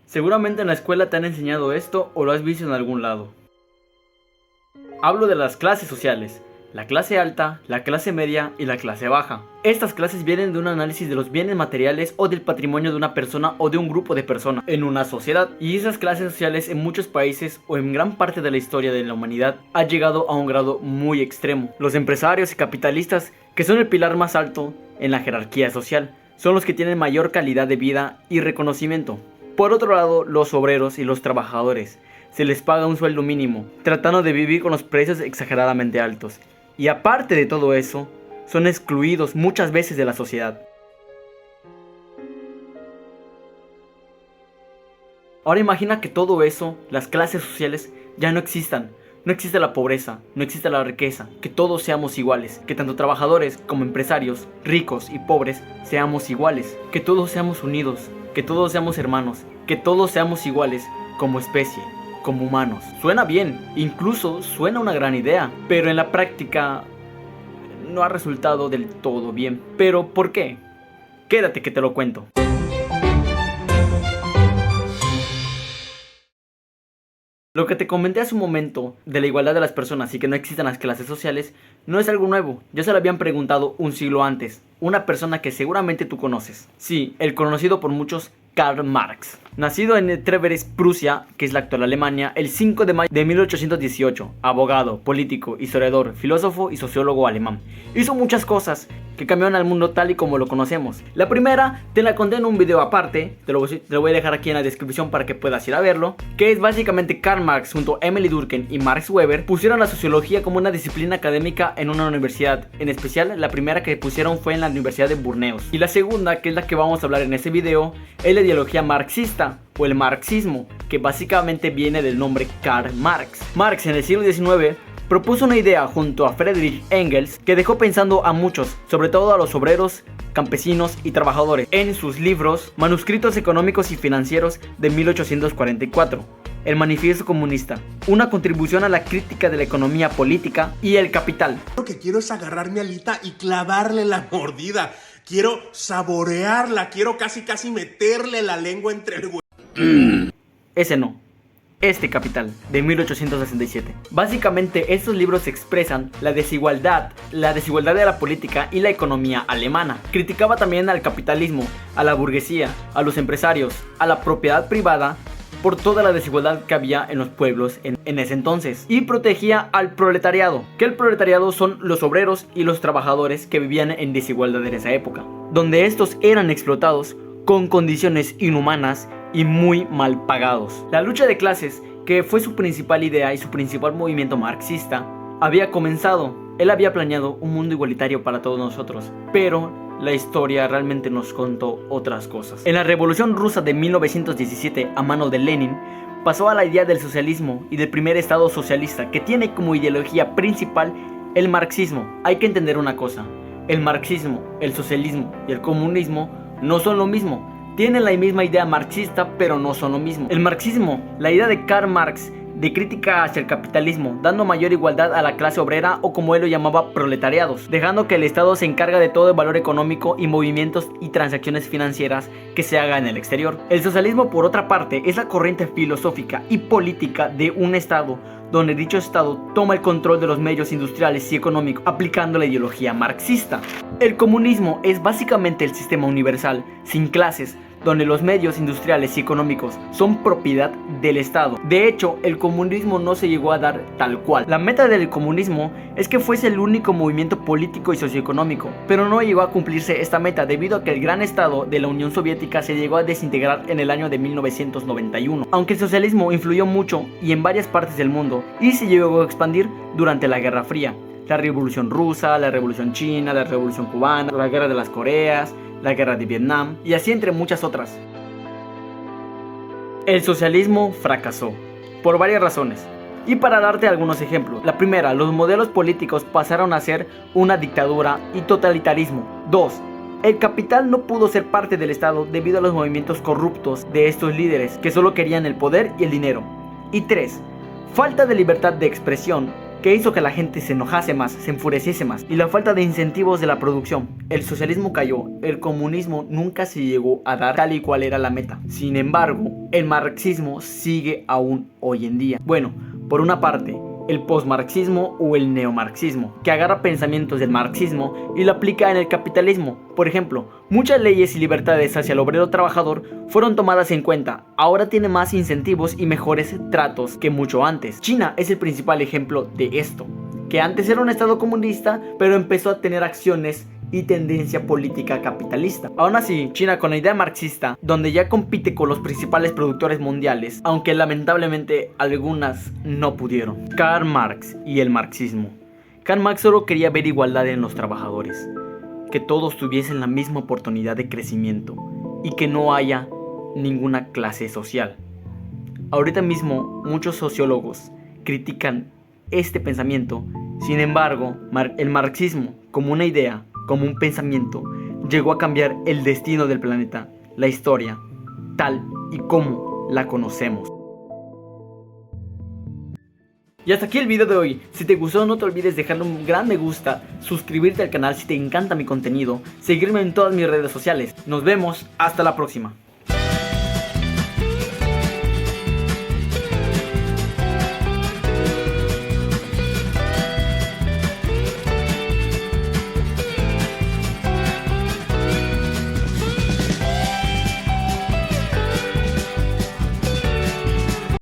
Seguramente en la escuela te han enseñado esto o lo has visto en algún lado. Hablo de las clases sociales, la clase alta, la clase media y la clase baja. Estas clases vienen de un análisis de los bienes materiales o del patrimonio de una persona o de un grupo de personas en una sociedad. Y esas clases sociales en muchos países o en gran parte de la historia de la humanidad ha llegado a un grado muy extremo. Los empresarios y capitalistas, que son el pilar más alto en la jerarquía social, son los que tienen mayor calidad de vida y reconocimiento. Por otro lado, los obreros y los trabajadores se les paga un sueldo mínimo, tratando de vivir con los precios exageradamente altos. Y aparte de todo eso, son excluidos muchas veces de la sociedad. Ahora imagina que todo eso, las clases sociales, ya no existan. No existe la pobreza, no existe la riqueza, que todos seamos iguales, que tanto trabajadores como empresarios, ricos y pobres, seamos iguales, que todos seamos unidos, que todos seamos hermanos, que todos seamos iguales como especie, como humanos. Suena bien, incluso suena una gran idea, pero en la práctica no ha resultado del todo bien. ¿Pero por qué? Quédate que te lo cuento. Lo que te comenté hace un momento de la igualdad de las personas y que no existan las clases sociales no es algo nuevo, ya se lo habían preguntado un siglo antes, una persona que seguramente tú conoces. Sí, el conocido por muchos Karl Marx. Nacido en Treveris, Prusia, que es la actual Alemania, el 5 de mayo de 1818, abogado, político, historiador, filósofo y sociólogo alemán. Hizo muchas cosas que cambiaron al mundo tal y como lo conocemos. La primera te la conté en un video aparte, te lo voy a dejar aquí en la descripción para que puedas ir a verlo, que es básicamente Karl Marx junto a Emily Durkheim y Max Weber pusieron la sociología como una disciplina académica en una universidad. En especial, la primera que pusieron fue en la Universidad de Burdeos. Y la segunda, que es la que vamos a hablar en este video, es la ideología marxista o el marxismo, que básicamente viene del nombre Karl Marx. Marx en el siglo XIX propuso una idea junto a Friedrich Engels que dejó pensando a muchos, sobre todo a los obreros, campesinos y trabajadores, en sus libros Manuscritos económicos y financieros de 1844. El Manifiesto Comunista, una contribución a la crítica de la economía política y el capital. Lo que quiero es agarrar mi alita y clavarle la mordida. Quiero saborearla, quiero casi meterle la lengua entre el huevo. Ese no. Este Capital, de 1867. Básicamente estos libros expresan la desigualdad de la política y la economía alemana. Criticaba también al capitalismo, a la burguesía, a los empresarios, a la propiedad privada, por toda la desigualdad que había en los pueblos en ese entonces. Y protegía al proletariado, que el proletariado son los obreros y los trabajadores que vivían en desigualdad en esa época, donde estos eran explotados con condiciones inhumanas y muy mal pagados. La lucha de clases, que fue su principal idea y su principal movimiento marxista, había comenzado. Él había planeado un mundo igualitario para todos nosotros, pero la historia realmente nos contó otras cosas. En la Revolución Rusa de 1917, a mano de Lenin, pasó a la idea del socialismo y del primer estado socialista, que tiene como ideología principal el marxismo. Hay que entender una cosa: el marxismo, el socialismo y el comunismo no son lo mismo. Tienen la misma idea marxista, pero no son lo mismo. El marxismo, la idea de Karl Marx de crítica hacia el capitalismo, dando mayor igualdad a la clase obrera, o como él lo llamaba, proletariados, dejando que el Estado se encarga de todo el valor económico y movimientos y transacciones financieras que se hagan en el exterior. El socialismo, por otra parte, es la corriente filosófica y política de un Estado, donde dicho Estado toma el control de los medios industriales y económicos, aplicando la ideología marxista. El comunismo es básicamente el sistema universal, sin clases, donde los medios industriales y económicos son propiedad del Estado. De hecho, el comunismo no se llegó a dar tal cual. La meta del comunismo es que fuese el único movimiento político y socioeconómico, pero no llegó a cumplirse esta meta debido a que el gran Estado de la Unión Soviética se llegó a desintegrar en el año de 1991. Aunque el socialismo influyó mucho y en varias partes del mundo, y se llegó a expandir durante la Guerra Fría. La Revolución Rusa, la Revolución China, la Revolución Cubana, la Guerra de las Coreas, la Guerra de Vietnam, y así entre muchas otras. El socialismo fracasó por varias razones, y para darte algunos ejemplos. La primera, los modelos políticos pasaron a ser una dictadura y totalitarismo. 2. El capital no pudo ser parte del Estado debido a los movimientos corruptos de estos líderes que solo querían el poder y el dinero. Y 3. Falta de libertad de expresión que hizo que la gente se enojase más, se enfureciese más, y la falta de incentivos de la producción. El socialismo cayó, el comunismo nunca se llegó a dar tal y cual era la meta. Sin embargo, el marxismo sigue aún hoy en día. Bueno, por una parte, el postmarxismo o el neomarxismo, que agarra pensamientos del marxismo y lo aplica en el capitalismo. Por ejemplo, muchas leyes y libertades hacia el obrero trabajador fueron tomadas en cuenta. Ahora tiene más incentivos y mejores tratos que mucho antes. China es el principal ejemplo de esto, que antes era un estado comunista, pero empezó a tener acciones y tendencia política capitalista. Aún así, China, con la idea marxista, donde ya compite con los principales productores mundiales, aunque lamentablemente algunas no pudieron. Karl Marx y el marxismo. Karl Marx solo quería ver igualdad en los trabajadores, que todos tuviesen la misma oportunidad de crecimiento y que no haya ninguna clase social. Ahorita mismo muchos sociólogos critican este pensamiento. Sin embargo, el marxismo, como una idea, como un pensamiento, llegó a cambiar el destino del planeta, la historia, tal y como la conocemos. Y hasta aquí el video de hoy. Si te gustó, no te olvides dejarle un gran me gusta, suscribirte al canal si te encanta mi contenido, seguirme en todas mis redes sociales. Nos vemos, hasta la próxima.